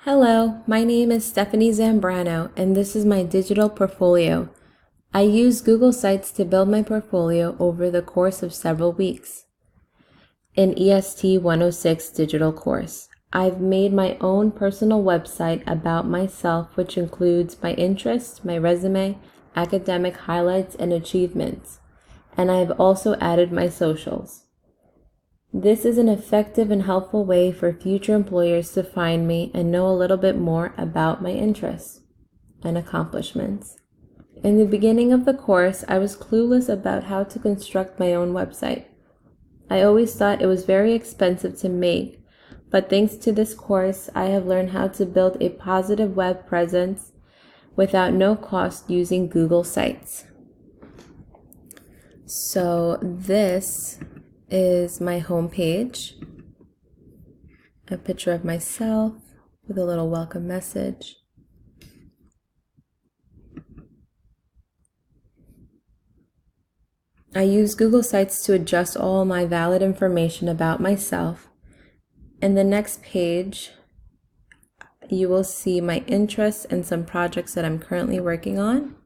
Hello, my name is Stephanie Zambrano, and this is my digital portfolio. I used Google Sites to build my portfolio over the course of several weeks. An EST 106 digital course. I've made my own personal website about myself, which includes my interests, my resume, academic highlights, and achievements. And I've also added my socials. This is an effective and helpful way for future employers to find me and know a little bit more about my interests and accomplishments. In the beginning of the course, I was clueless about how to construct my own website. I always thought it was very expensive to make, but thanks to this course, I have learned how to build a positive web presence without no cost using Google Sites. So this is my home page, a picture of myself with a little welcome message. I use Google Sites to adjust all my valid information about myself. In the next page, you will see my interests and some projects that I'm currently working on.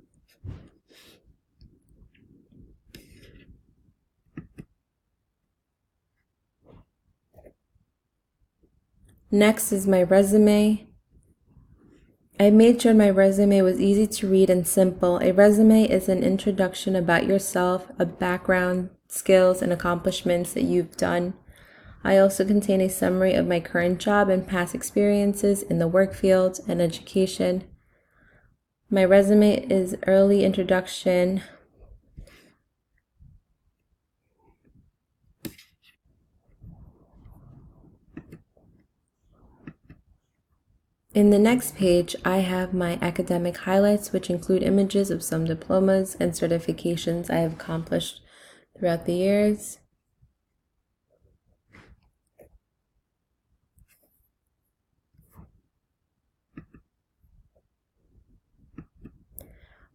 Next is my resume. I made sure my resume was easy to read and simple. A resume is an introduction about yourself, a background, skills, and accomplishments that you've done. I also contain a summary of my current job and past experiences in the work field and education. My resume is early introduction. In the next page, I have my academic highlights, which include images of some diplomas and certifications I have accomplished throughout the years.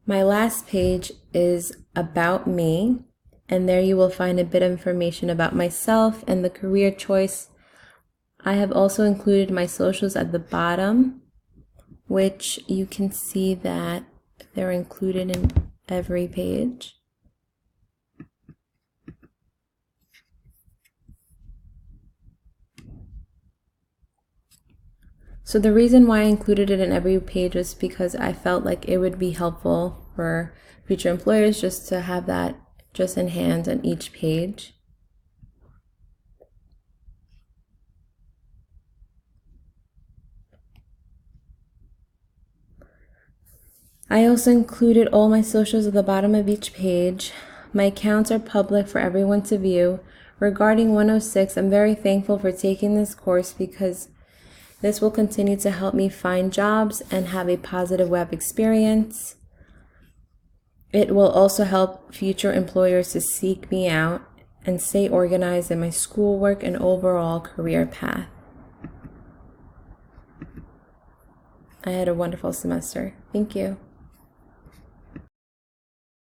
My last page is about me, and there you will find a bit of information about myself and the career choice. I have also included my socials at the bottom, which you can see that they're included in every page. So the reason why I included it in every page was because I felt like it would be helpful for future employers just to have that just in hand on each page. I also included all my socials at the bottom of each page. My accounts are public for everyone to view. Regarding 106, I'm very thankful for taking this course because this will continue to help me find jobs and have a positive web experience. It will also help future employers to seek me out and stay organized in my schoolwork and overall career path. I had a wonderful semester. Thank you.